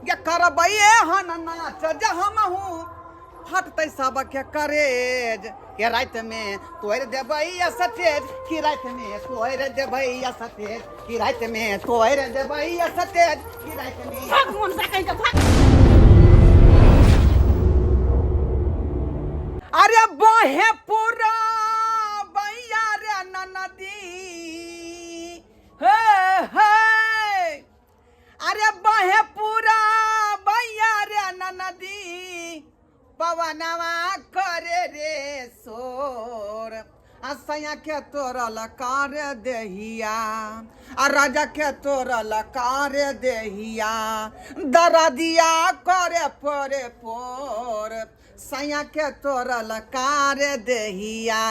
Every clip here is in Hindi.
ये करबई हन नाच जहमहू फटतै सबके करेज के रात में तोड़ देबई सतेज की रात में तोड़ देबई सतेज की रात में तोड़ देबई सतेज की रात में भाग मन से कहीं भाग। अरे बहे पूरा बैया रे नदी हे हे अरे बहे पूरा बैया रे नदी पवनवा करे रे सोर असैया के तोरल कार देहिया आ राजा के तोरल कार देहिया दरदिया करे परे पोर सैया के तोरल कार देहिया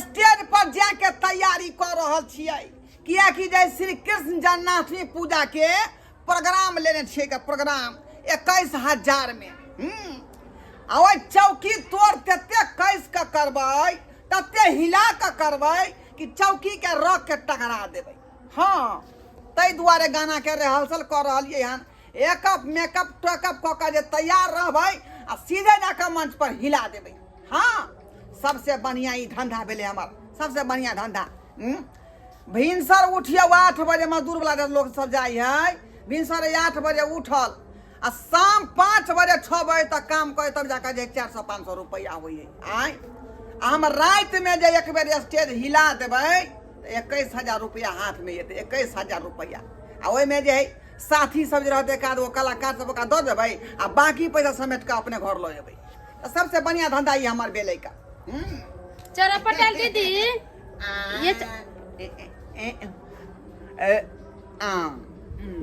स्टेज पर जाके तैयारी कर रहल छियै कियाकि जे श्री कृष्ण जन्माष्टमी पूजा के प्रोग्राम लेने छियै के प्रोग्राम 21,000 में आ ओइ चौकी तोड़ तते कैस के करबै तते हिला के करबै कि चौकी के रख के टकरा देबै। हाँ तै दुआरे गाना के रिहर्सल कर रहलियै हन एकअप मेकअप टोकअप कऽ के जे तैयार रहबै आ सीधे जाके मंच पर हिला देबै। हाँ सबसे बढ़िया ई धंधा भेलै हमर सबसे बढ़िया धंधा। भिनसर उठियौ 8 बजे मजदूर वाला लोग सब जाइ है भिनसर 8 बजे उठल आ शाम 5 बजे 6 बजे तक काम करे तब जाकर जे 400-500 रुपया होइ है आय हम रात में जे एक बेर स्टेज हिला देबै 21,000 रुपया हाथ में एतै 21,000 रुपया आ ओइ में जे है साथी सब जे रहते का वो कलाकार सब का दऽ देबै आ बाकी पैसा समेट के अपने घर लऽ जेबै। सबसे बढ़िया धंधा ये हमार बेले का। चलो पटेल दीदी ये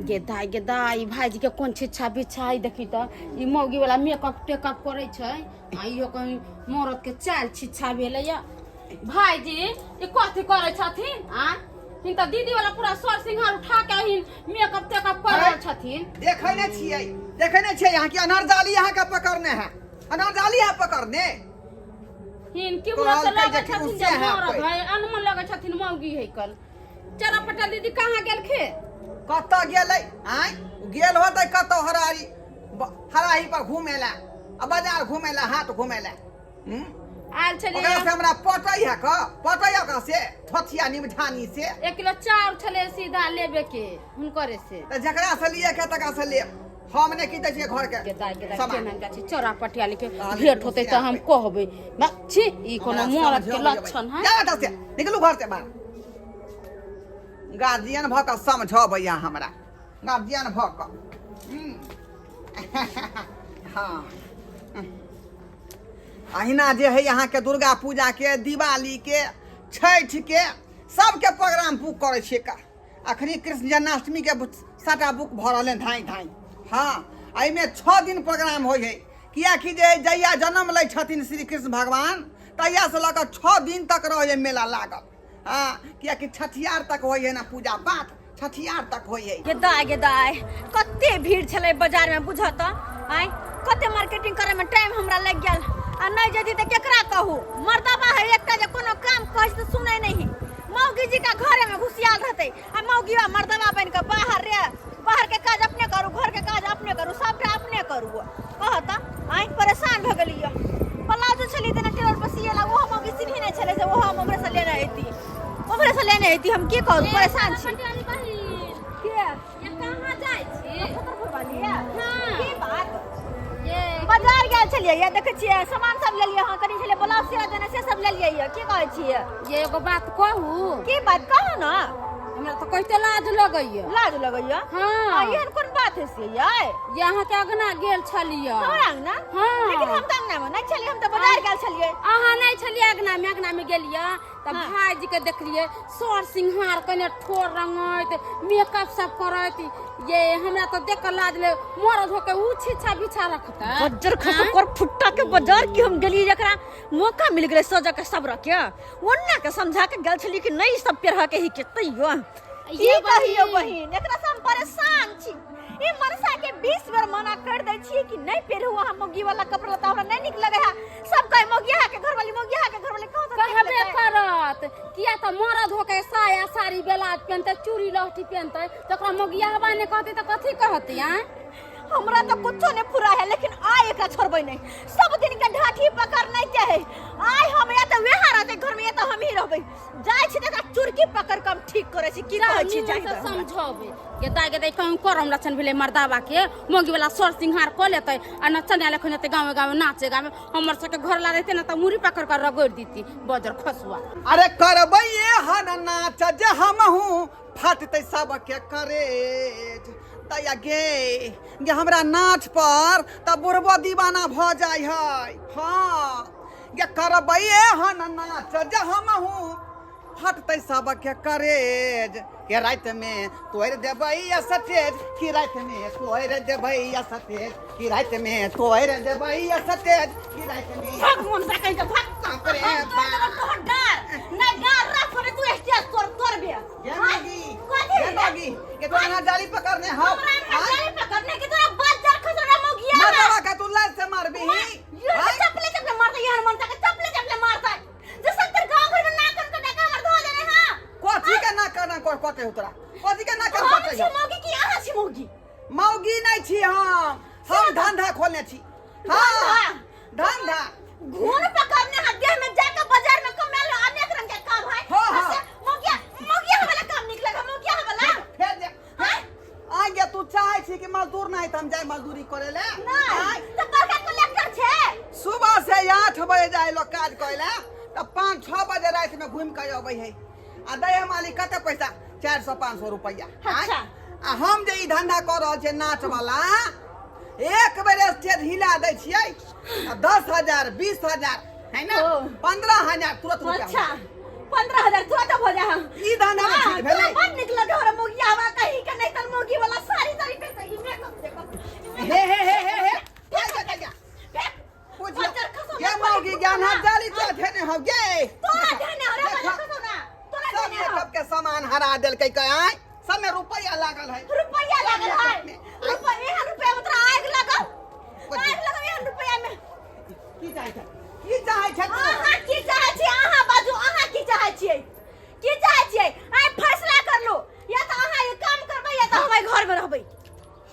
गेदाई भाईजी के कोन छिछा बिछाई देखी त ई मौगी वाला मेकअप टेकअप करे छै आ इहो कहीं मरद के चाल छिछा भेलै या भाईजी ई कथि करे छथिन आ हिन त दीदी वाला पूरा सर सिंगार उठा के हिन मेकअप टेकअप करे छथिन। देखै नै छियै यहाँ की अनरजाली यहाँ का पकड़ने है अनरजाली यहाँ पकड़ने हिन की बोलत लगे छथिन जे मरद है अनमन लगे छथिन मौगी है कल। चलो पटेल दीदी कहां गेल खे कत गेलै आय गेल होतै कत हराही पर घूमेला आ बाजार घूमेला हाट घूमेला आल छले ओकरा से हमरा पटै है का से थथिया निमठानी से 1 किलो चाउर छले सीधा लेबे के हुनकरे से त जकरा से लिए के तका से ले हम ने की दै छियै घर के केना गाछी चोरा पटियाली के भेट होतै त हम कहबै छी ई कोनो मरद के लक्षण है जा त से निकलू घर से बाहर गार्जियन भ के समझबै हमरा गार्जियन भ के हाँ अहिना जे है यहाँ के दुर्गा पूजा के दिवाली के छठ के सबके प्रोग्राम बुक करे छियै का अखनी कृष्ण जन्माष्टमी के साटा बुक भ रहले धाई धाई। हाँ एहिमे 6 दिन प्रोग्राम होइ है कियाकि जे जहिया जन्म लै छथिन श्री कृष्ण भगवान तहिया से लऽ कऽ 6 दिन तक रहे मेला लागल। हाँ कियाकि छठियार तक होइ है ना पूजा पाठ छठियार तक होइ है। गेदाय कते भीड़ छलै बाजार में बुझत आय कते मार्केटिंग करे में टाइम हमरा लग गेल आ नै जदी त केकरा कहू मर्दबा है एकटा जे कोनो काम कहै त सुनै नहीं मौगी जी का घरे में घुसियाल रहते आ मौगीवा मर्दबा बन के बाहर के काज अपने करू घर के काज अपने करू सबटा अपने करू कहत आय परेशान भ गेलियो प्लाजो छली त टेलर पर सियला वो मौगी सिन्ही नै छले से वो हम ओकरे से लेने आती हम की कहू परेशान छी के ये कहां जाय छी की बात ये बाजार गेल छलिए ये देखे छियै सामान सब ले लियो हां कनी छले ब्लाउज सिया देने से सब ले लियै की कहै छियै ये एगो बात कहू की बात कहू ना हमरा तो कहते लाज लगैया हां एहन कोन बात है से ये यहाँ के अगना गेल छलिए हमरा अंगना हां लेकिन हम त अंगना में नै छलिए हम त बाजार गेल छलिए अहाँ नै छलिए अगना में गेलिए त भाईजी के देखलिए सर सिंहार कने ठोर रंगैत मेकअप सब करैत ये हमरा तो देख के लाज ले मरद होके उ छिछा बिछा रखता बजर खसो कर फुट्टा के बाजार की हम गेलिए जकरा मौका मिल गेलै सजा के सब्र के ओन्ना के समझा के गेल छलिए कि नहीं सब पेरहा के ही के तैयो ये कहियो बहिन एकरा से हम परेशान छी ई मनसा के 20 बेर मना कर दै छी कि नहीं पेरहु हम मौगी वाला कपड़ा लता हमरा नहीं निक लगे है सब कहे मौगिया के घरवाली कहबे करत किया त मरद होके साया साड़ी बेलाज पहनते चूड़ी लहठी पहनते तकरा मोगिया हवा ने कहते तो कथी कहती हैं? हमरा तो कुछो नहीं पूरा है, लेकिन आय एकरा छोड़बै नहीं। सब दिन के ढाठी पकड़ नहीं चाहे। आय हम या तो वेहा रहते घर में, या तो हम ही रहबै। जाय छी त चुरकी पकड़ के हम ठीक करे छी। की कहै छी जाय तो समझाबे के दागे कहूं करम लक्षण भेले मर्दावा के मोगी वाला सर सिंहार क लेते आ नचने वाले खने गाँव गाँव नाचे गाँव हमर सबके घर ला देते ना तो मुरी पकड़ कर रगड़ देती बजर खसुआ। अरे करबै हन नाच जे हमहू फटतै सबके करेज तया गे हमरा नाच पर त बुढ़बो दीवाना भ जाय है। हाँ गे करबै हन नाच जे हमहू फटतै सबके करेज के रात में तोड़ देबै सतेज की रात में तोड़ देबै सतेज की रात में तोड़ देबै सतेज की रात में भगवान से कहि के भाग रे तो डर नहीं डर रख रे तू स्टेज तोड़ बे। ये बागी के तो ना जाली पकड़ने हम जाली पकड़ने की तोरा बजर खसरा मोगिया मरवा का तू लात से मार भी ये चपले मारता यार मन तक चपले मारता जे सत्तर गांव घर में नाकन के डका मर धो जाने। हां कोची के ना करना कोई पते उतरा कोची के ना कर पते छी मोगी की आहा छी मोगी मौगी नहीं छी हम धंधा खोलने छी। हां धंधा घून पकड़ने हड्डिया में जाके बाजार में कमेल अनेक रंग के काम है। मोगिया वाला काम निकलेगा मोगिया वाला फेर दे आ गया तू चाहे छी कि मजदूर नहीं त हम जाए मजदूरी करे ले नहीं तो बड़का कलेक्टर छे। सुबह से 8 बजे जाए लोग काज कइले त 5-6 बजे रात में घूम के आबै है आ दे मालिक कते पैसा 400-500 रुपया। अच्छा आ हम जे ई धंधा कर रहल छै नाच वाला एक बेर स्टेज हिला दै छियै 10,000 20,000 है ना 15,000 तुरंत रुपया। अच्छा 15,000 तुरंत हो जा। हम ई धंधा में ठीक भेलै बन निकल रे मोगिया हवा कहीं के नहीं त मोगी वाला सारी पैसा ही मेकअप देखो हे पूछ ये मौगी ज्ञान हाथ जाली तो देने हो गे तोरा देने हो रे वाला खसोना तोरा सब देने हो मेकअप के सामान हरा देल के आय सब में रुपया लागल है रुपया लागल है रुपया मतलब आग लगाओ आग रुपया में की चाहे छै आहा की चाहे छी आहा बाजू आहा की चाहे छियै आइ फैसला कर लो या तो आहा ये काम करबै या तो हम घर में रहबै।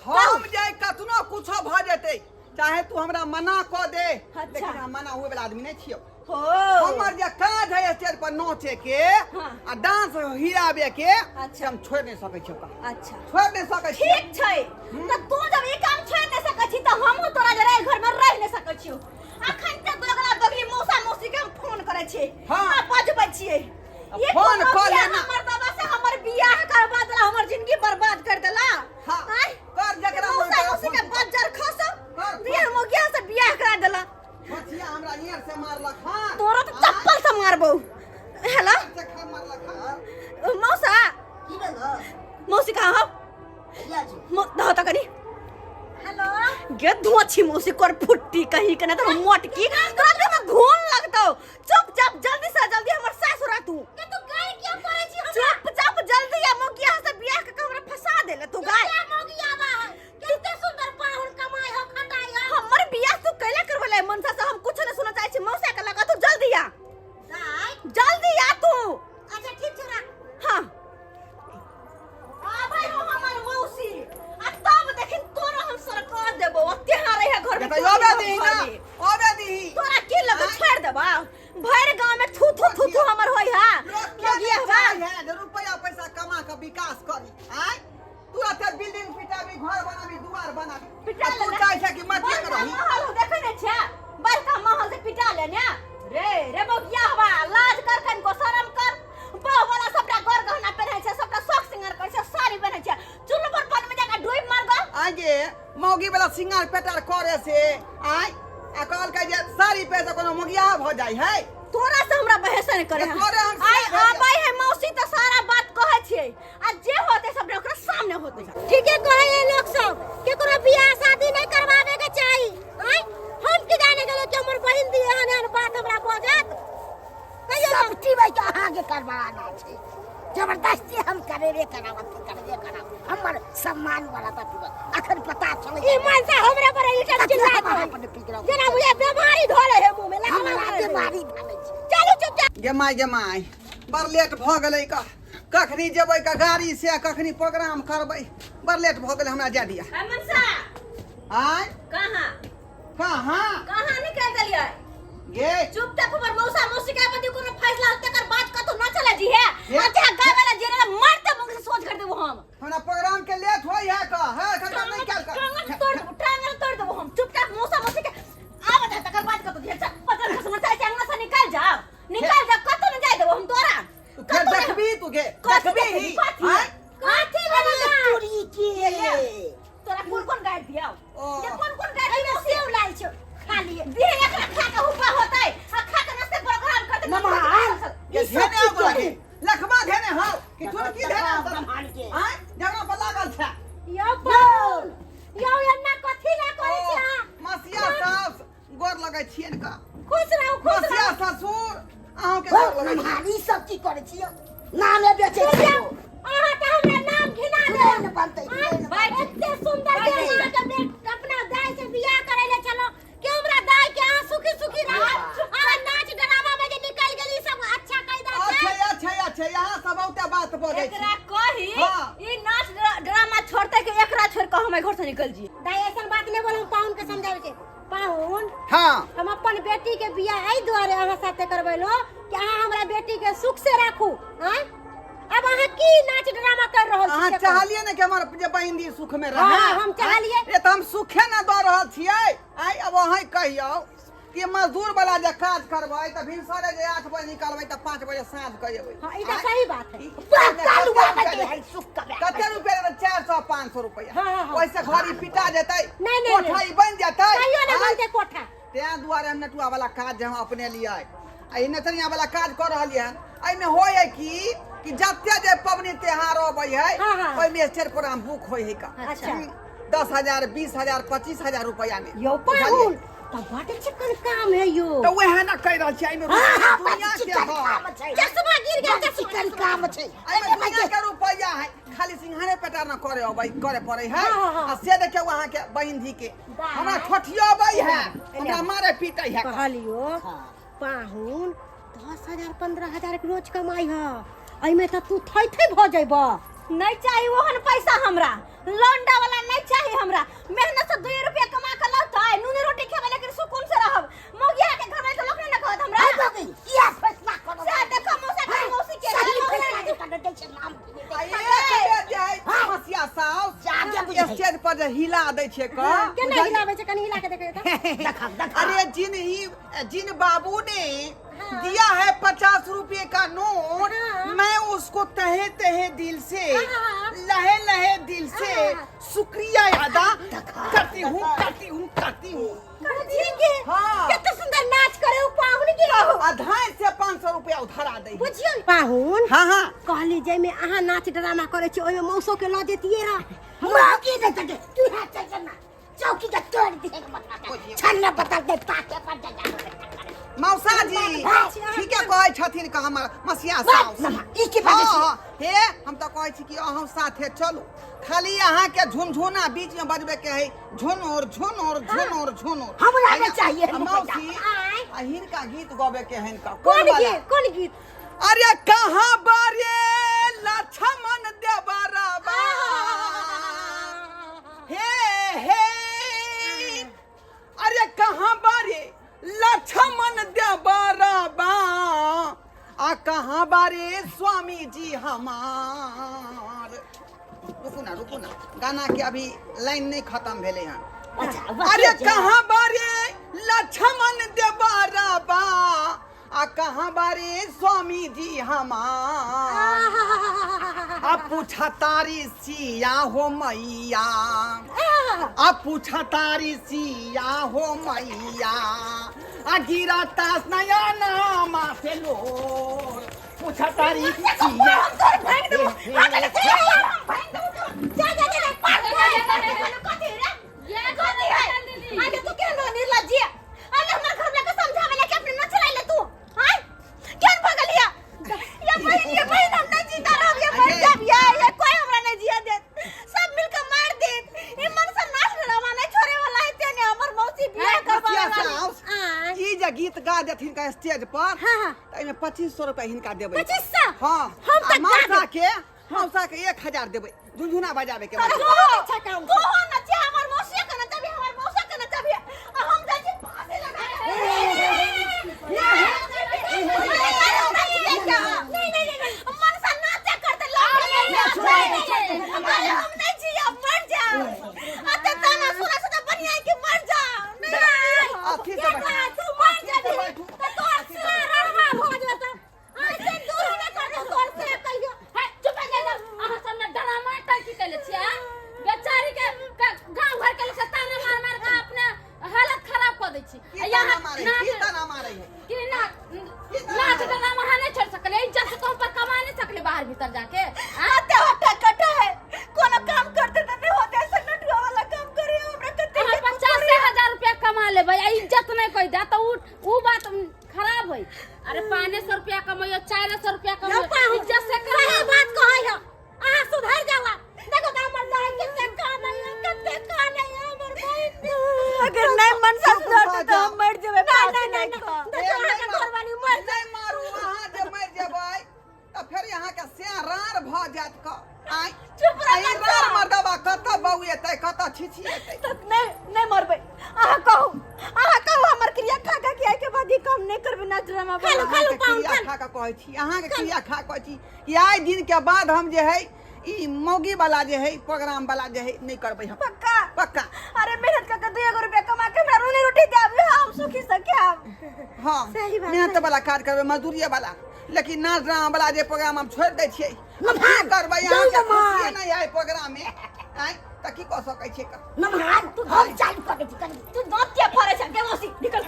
हम जाय कतनो कुछो भ जेतै चाहे तू हमरा मना क दे लेकिन हम मना हुए वाला आदमी नहीं छियो। हो हमर जे काज है स्टेज पर नाचे के आ डांस हिलाबे के हम छोड़ नहीं सकै छी। अच्छा छोड़ नहीं सकै छी ठीक छै त तू जब ये काम छोड़ नहीं सकै छी त हमहु तोरा जरे घर में रह नहीं सकै छी। अखन तक दोगला दोगली मौसी के हम फोन करे छी। हां बजबै छियै ये फोन कॉल लेना हमर बाबा से हमर बियाह करवा देला हमर जिंदगी बर्बाद कर देला। हां कर जकरा मौसी के बजर खस बियाह मोगिया से बियाह करा देला मछिया हमरा ईयर से मारलक। हां तोरा तो चप्पल से मारबो। हेलो से खा मारलक। हां मौसा की भेल मौसी कहां हो या जी दहो त कनी हेलो गे धोछी मौसी कर फुट्टी कहीं के ना तो मोटकी तोरा के में घोल लगतौ। चुपचाप जल्दी से जल्दी हमर सासुर आ तू के तू गाय क्यों करे छी हमरा चुपचाप जल्दी आ मोगिया से बियाह के हमरा फंसा देले तू गाय मोगिया बा कितने सुंदर पाहुन कमाई हो खंडाई हो हमर बियाह तू कैला करवले मनसा से हम कुछ न सुना चाहे छी मौसा के लगा तू जल्दी आ जल्दी आ तू। अच्छा ठीक छै ना हां आ भाई हो हमर मौसी आ तब देखिन तोरा हम सरकार देबो ओते हारे है घर में ओबे दी ना ओबे दी तोरा की लगे छोड़ देबा भर गांव में थू हमर होई हा मोगिया बा है जे रुपया पैसा कमा के विकास करी। आय तुरंत बिल्डिंग पिटाबी घर बनाबी दुआर बनाबी पिटा तू चाहे छै कि मत रही महल देखे ने छै बड़का महल से पिटा लेने रे मोगिया बा लाज कर कन को शर्म कर बहु वाला सबटा घर गहना पहनै छै सबटा शौक सिंगार कर छै साड़ी पहनै छै चुल्लू पर पान में जाके डूब मार गो आगे मौगी वाला सिंगार पेटार करे से आय आ कहल के जे साड़ी पे से कोनो मोगिया भ जाय है तोरा से हमरा बहस नहीं करे तोरे हम आइ आबै है मौसी तो सारा बात कहै छियै आ जे होते सब ओकरा सामने होते ठीक है कहै है लोग सब केकरो बियाह शादी नहीं करवावे के चाही। आइ हम के जाने गेलो कि हमर बहिन दी एहन बात हमरा बजत कहियो सबटी भाई के आगे करवाना छै जबरदस्ती हम करबे कराव हमर सम्मान वाला बात अखन पता चले ई मन से हमरा पर इटा चिल्ला दे जेना मुझे बीमारी धोले है मुंह में हमरा बीमारी भले छै। चलो चुपचाप गे माय बड़ लेट भ गेलै का कखनी जेबै का गाड़ी से कखनी प्रोग्राम करबै बड़ लेट भऽ गेल हमरा जा दिया मनसा आय कहाँ कहाँ कहाँ निकल देलियै गे चुपचाप हमर मौसा मौसी के बदी कोनो फैसला होते कर बात कतो न चले जी है ये? अच्छा गाय वाला जेरे मारते मुंह से सोच कर देबो हम हमरा प्रोग्राम के लेट होई है का है खत्म नहीं क्या टांगल तोड़ देबो हम चुपचाप मौसा मौसी के आब दे तकर बात कतो ढेर पतर के समझ चाहे अंगना से निकल जा कतो न जाय देबो हम तोरा फिर देखबी तू गे देखबी ही आय काठी लगा चोरी के तोरा कौन गाड़ दिया ओ। ये कौन गाड़ दिया सेव लाई छ खा लिए दिए एकरा खा के हुपा होतै आ खा के नस्ते प्रोग्राम करते ये धेने आउ लगे लखबा धेने हाउ कि चुरकी धेने आउ संभाल के आय जगह पर लागल छै यो बोल यो एन्ना कथि ला करै छी अहाँ मसिया सास गोर लगै छियन का खुश रहू मसिया ससुर अहाँ के गोर लगै छी हमारी सब की करे छियो नामे बेचे छियो अहाँ त हमरा नाम घिना कौन दे बनतै भाई एते सुंदर के अहाँ के बेट अपना दाई से बियाह करे ले चलो के हमरा दाई के अहाँ सुखी सुखी रह आ नाच ड्रामा में जे निकल गेली सब अच्छा कायदा से अच्छा यहाँ सब औते बात बोलै छी एकरा कही हाँ। ई नाच ड्रामा छोड़ते के एकरा छोड़ के हम घर से निकल जी दाई ऐसा बात नहीं बोलम पाउन के समझावे के पाउन हां हम अपन बेटी के बियाह एहि दुआरे अहाँ साथे करबैलो कि अहाँ हमरा बेटी के सुख से राखू हैं अब अहाँ की नाच ड्रामा कर रहल अहाँ छियै चाहलिए ने कि हमर जे बहिन दी सुख में रहे हाँ, हम चाहलिए। ये तो हम सुखे न दऽ रहल छियै आइ अब अहाँ कहियौ कि मजदूर वाला जे काज करबै त भिनसरे जे 8 बजे निकलबै त 5 बजे साँझ के एबै हां ई त सही बात है कते रुपया 400 500 रुपया हाँ, हाँ, हाँ। ओइसे घड़ी पिटा जेतै नहीं, नहीं, कोठा नहीं। ई बन जेतै कहियो ने आँय? बनते कोठा तें दुआरे हम नटुआ वाला काज जे हम अपने लिए आ ई नचनिया वाला काज कर रहलिए एहिमे होय है कि जते जे पबनी त्योहार अबै है हाँ, हाँ। ओहिमे स्टेज प्रोग्राम बुक होय है का अच्छा। 10,000 20,000 25,000 रुपया में यो पाहुन त बड़ चिकन काम है यो तो वह ना कह रहल छी एहिमे दुनिया के है चश्मा गिर गया चिकन काम छै एहिमे दुनिया के रुपया है खाली सिंहारे पेटा न करे अबै करे पड़े है हाँ, हाँ। आ से देखियो वहां के बहिन जी के दाई। हमरा ठठियाबै है हमरा मारे पीटै है कहलियो पाहुन 10,000 15,000 के रोज कमाई है एमे त तू थै भ जइबो नहीं चाहिए ओहन पैसा हमरा लौंडा वाला नहीं चाहिए हमरा मेहनत से 2 रुपया कमा के लौटा नून रोटी खेबे लेकिन सुकून से रहब मौगिया के घर में तो लोग नहीं कहत हमरा बाबी किया फैसला करो से देखो मौसा के मौसी के सही घर में फैसला कर दै छै नाम मसिया साउस आगे बुझै। स्टेज पर जे हिला दै छै क केना हिलाबै छै कनी हिला के देखै त अरे जिन बाबू ने दिया है 50 रुपए का नोट मैं उसको तहे तहे दिल से लहे लहे दिल से शुक्रिया अदा करती हूँ हाँ कितना सुंदर नाच करे उ पाहुन की आधा से 500 रुपया उधारा दे बुझियो पाहुन हाँ हाँ कहली जे में अहाँ नाच ड्रामा करे छी ओय में मौसो के ल देतिए रा मौकी दे दे तू हाथ चल ना चौकी के तोड़ दे मत छन्ना पता दे ताके पर जा मौसा जी ठीक है कहै छथिन का हमर मसिया साउस ई की बात छै हाँ, हे हम तो कहै छी कि अहाँ साथे चलू खाली अहाँ के झुनझुना बीच में बजबे के है झुनोर झुनोर झुनोर झुनोर हमरा नहीं चाहिए मौसी हिनका गीत गावे के है इनका कौन गीत अरे कहाँ बारे लक्ष्मण देवरबा हे अरे कहाँ बारे लक्ष्मण देवरबा आ कहाँ बारे स्वामी जी हमार रुकू ना गाना के अभी लाइन नहीं खत्म भेले हैं अरे कहाँ बारे लक्ष्मण देवरबा आ कहाँ बारे स्वामी जी हमार आ पूछा तारी सिया हो मैया आ पूछा तारी सिया हो मैया आ गिरा तास नया नामा से लो पूछा तारी सिया गीत गा देथिन का स्टेज पर हाँ। तो 2500 रुपया हिनका देबै 2500 हाँ हम त मौसा के 1000 देबै दुधुना बजाबे के तो मतलब अच्छा काम तो हो ना जे हमर मौसी के ना तभी हमर मौसा के ना तभी हम जाय छी फांसी नहीं मनसा नाचा करते लोग हम नहीं जिया मर जाओ अते ताना सुना सुना बनिया के मर जाओ नहीं तू मर जा तो तोर से रणवा हो जाता ऐसे दूर होने कर दो तोर से कहियो है चुप जा जा अहाँ सब ने ड्रामा टाकी कैले छियै बेचारी के गांव घर के लोग ताना मार मार के अपने हालत खराब कर दै छी यहाँ ताना मारे है कि ना नाच ड्रामा वहां नहीं छोड़ सकले इज्जत से तुम पर कमा नहीं सकले बाहर भीतर जाके आते हटा कटा है कोनो काम करते तो नहीं होते ऐसे नटुआ वाला काम करे हमरा कते 50,000 रुपया कमा ले भाई इज्जत नहीं कोई दा तो उ बात खराब होई अरे 500 रुपया कमाइयो 400 रुपया कमाइयो इज्जत से कर सही बात कहै हो आहा सुधर जावा देखो त हमर दाई के का नहीं हमर बहन अगर नहीं मन से सुधर तो हम मर जेबे नहीं घरवाली मर नहीं मारू वहां जे मर जेबै त फिर यहाँ के सेरार भ जात क आई चुप रह रार मर्दबा कत बउएतै कत छिछिएतै नहीं मरबै आहा कहू हमर क्रिया खा के के बाद ही काम नहीं करबे ना ड्रामा खालू क्रिया खा के कहै छी अहाँ के क्रिया खा कहै छी कि आइ दिन के बाद हम जे है ई मौगी वाला जे है प्रोग्राम वाला जे है नहीं करबै हम पक्का अरे मेहनत करके 2 रुपया कमा के हमरा रोनी रोटी देब हम सुखी से खाब हां सही बात मेहनत वाला काज करबै मजदूरी वाला लेकिन नाच ड्रामा वाला जे प्रोग्राम हम छोड़ दै छियै हम करबै यहाँ के खुशी नहीं आइ प्रोग्राम में आइ त की कह सकै छी नमहार तू हम चालू कर दे तू दांत के फरे छ के मौसी निकल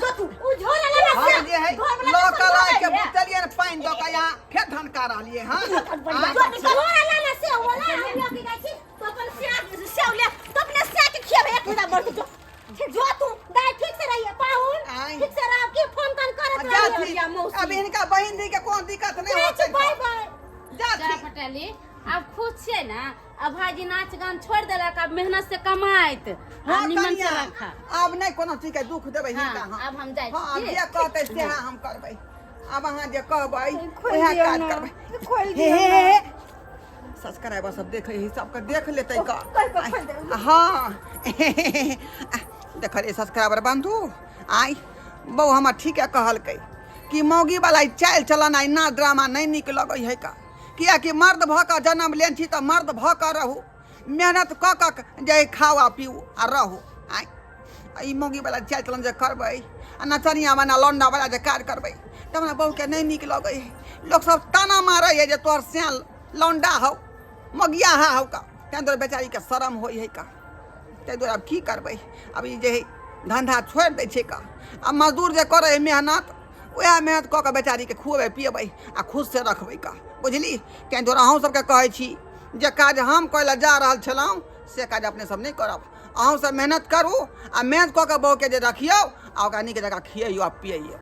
जो तू उ झोला लेना से हम जे है लोकल आइ के बुतलियन पानी द के यहाँ खेत धनका रहलिए हां झोला लेना से होला हम लोग की गाय छी तो अपन सेव ले तो अपने से के खेबे 1000 बढ़ जो तू गाय ठीक से रहिए पाहुन ठीक से रह के फोन करत रहिए मौसी अब इनका बहन दी के कोई दिक्कत नहीं होते बाय बाय जरा पटेली अब खुद से ना अब भाईजी नाच गान छोड़ देलक अब मेहनत से कमाइत हाँ, निमन से रखा अब नहीं कोनो चीज के दुख देबै हाँ, हिनका अब हम जाय हां छी जे कहते से हम करबै अब अहाँ जे कहबै ओहे काज करबै खोल हे सब्सक्राइबर सब देखे ही सबके देख लेतै का हां देखले सब्सक्राइबर बंधु आई बहु हमर ठीक है कहलकै कि मौगी वाला चाल चलन आई ना ड्रामा नहीं निक लगै है का किया कि मर्द भ के जन्म लेन छी त मर्द भ के रहू मेहनत क क जे खावा पीऊ आ रहू आई ई मौगी वाला चाल चलन जे करबै आ नचनिया बना लौंडा वाला जे काज करबै त हमरा बहु के नहीं निक लगै है लोग सब ताना मारै है जे तोर से लौंडा हौ मगिया हौ का तै दुआरे बेचारी के शरम होई है का तै दुआरे अब की करबै अब ई जे धंधा छोड़ दै छै का आ मजदूर जे करे है मेहनत वह मेहनत क के बेचारी के खुएबै पिएबै आ खुश से रखबै का बुझली तै दुआरे अहूँ सबके कहै छी जे काज हम करै जा रहल छलहुँ से काज अपने सब नहीं करब अहूँ सब मेहनत करू आ मेहनत क के बहू के जे रखियौ आ ओकरा नीक जगह खियैयौ आ पियैयौ